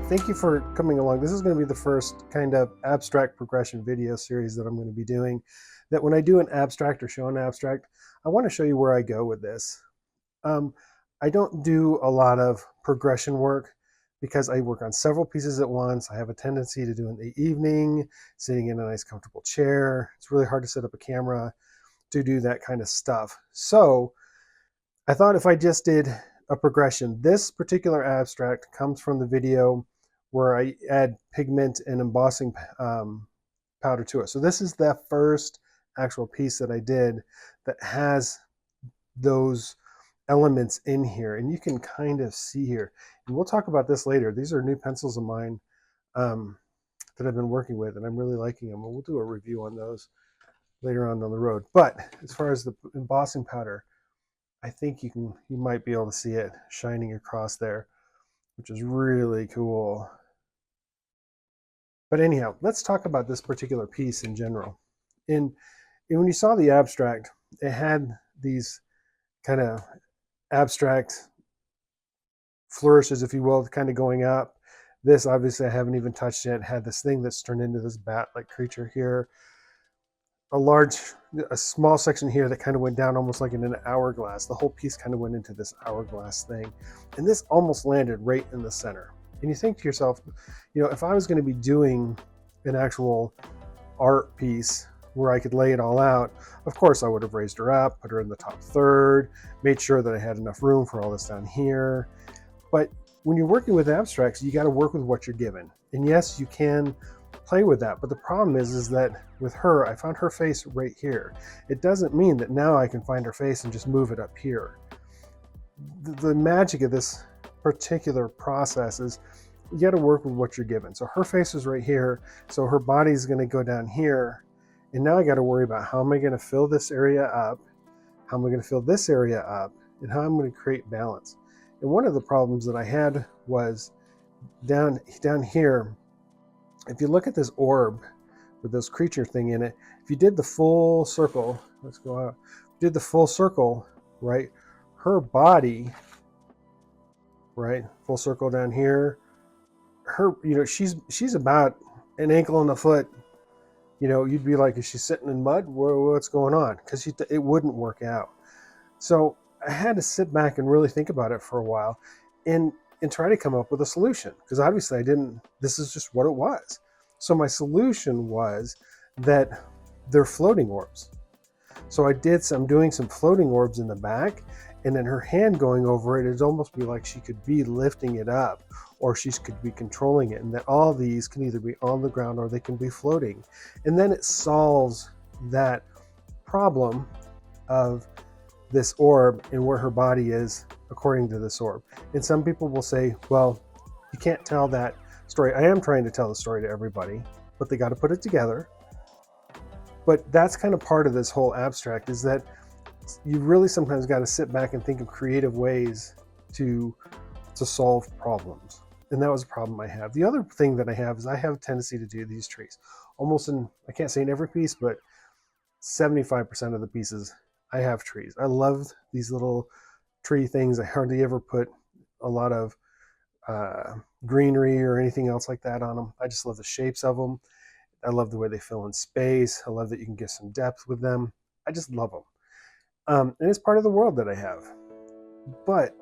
thank you for coming along. This is going to be the first kind of abstract progression video series that I'm going to be doing. That when I do an abstract or show an abstract, I want to show you where I go with this. I don't do a lot of progression work because I work on several pieces at once. I have a tendency to do it in the evening, sitting in a nice comfortable chair. It's really hard to set up a camera to do that kind of stuff. So I thought if I just did a progression, this particular abstract comes from the video where I add pigment and embossing powder to it. So this is the first actual piece that I did that has those elements in here, and you can kind of see here, and we'll talk about this later. These are new pencils of mine that I've been working with, and I'm really liking them, and we'll do a review on those later on down the road. But as far as the embossing powder, I think you might be able to see it shining across there, which is really cool. But anyhow, let's talk about this particular piece in general. And when you saw the abstract, it had these kind of abstract flourishes, if you will, kind of going up. This, obviously, I haven't even touched yet. It had this thing that's turned into this bat-like creature here. A small section here that kind of went down almost like in an hourglass. The whole piece kind of went into this hourglass thing. And this almost landed right in the center. And you think to yourself, you know, if I was going to be doing an actual art piece where I could lay it all out, of course I would have raised her up, put her in the top third, made sure that I had enough room for all this down here. But when you're working with abstracts, you got to work with what you're given. And yes, you can play with that, but the problem is that with her, I found her face right here. It doesn't mean that now I can find her face and just move it up here. The magic of this particular process is you got to work with what you're given. So her face is right here, so her body is going to go down here, and now I got to worry about how am I going to fill this area up, how am I going to fill this area up, and how I'm going to create balance. And one of the problems that I had was down here. If you look at this orb with this creature thing in it, if you did the full circle, let's go out, did the full circle, right, her body, right, full circle down here, her, you know, she's about an ankle and a foot, you know, you'd be like, is she sitting in mud? What's going on? Because it wouldn't work out. So I had to sit back and really think about it for a while and try to come up with a solution, because obviously this is just what it was. So my solution was that they're floating orbs. So I'm doing some floating orbs in the back, and then her hand going over it, it'd almost be like she could be lifting it up, or she could be controlling it, and that all these can either be on the ground or they can be floating. And then it solves that problem of this orb and where her body is according to this orb. And some people will say, well, you can't tell that story. I am trying to tell the story to everybody, but they got to put it together. But that's kind of part of this whole abstract, is that you really sometimes got to sit back and think of creative ways to solve problems. And that was a problem I have. The other thing that I have is I have a tendency to do these trees almost I can't say in every piece, but 75% of the pieces I have trees. I love these little tree things. I hardly ever put a lot of greenery or anything else like that on them. I just love the shapes of them. I love the way they fill in space. I love that you can get some depth with them. I just love them. And it's part of the world that I have. But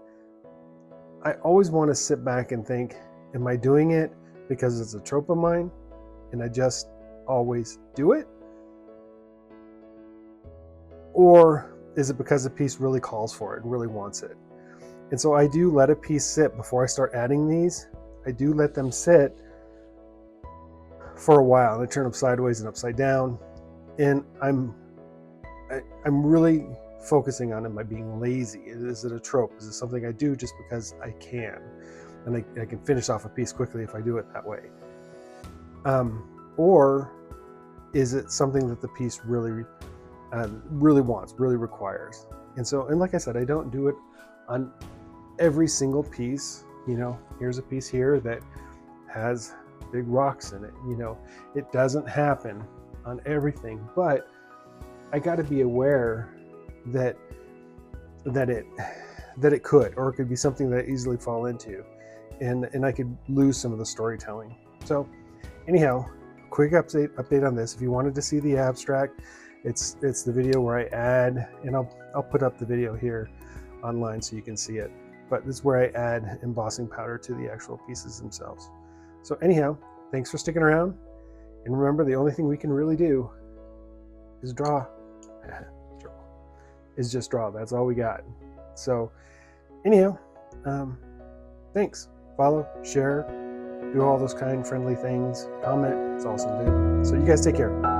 I always want to sit back and think, am I doing it because it's a trope of mine and I just always do it? Or is it because the piece really calls for it and really wants it? And so I do let a piece sit before I start adding these. I do let them sit for a while, and I turn them sideways and upside down. And I'm really focusing on, am I being lazy? Is it a trope? Is it something I do just because I can? And I can finish off a piece quickly if I do it that way. Or is it something that the piece really wants, really requires? And like I said, I don't do it on every single piece. You know, here's a piece here that has big rocks in it. You know, it doesn't happen on everything, but I got to be aware that it could, or it could be something that I easily fall into. and I could lose some of the storytelling. So anyhow, quick update on this. If you wanted to see the abstract, it's the video where I add, and I'll put up the video here online so you can see it. But this is where I add embossing powder to the actual pieces themselves. So anyhow, thanks for sticking around. And remember, the only thing we can really do is draw. Is just draw. That's all we got. So anyhow, thanks. Follow, share, do all those kind, friendly things. Comment. It's awesome, dude. So you guys take care.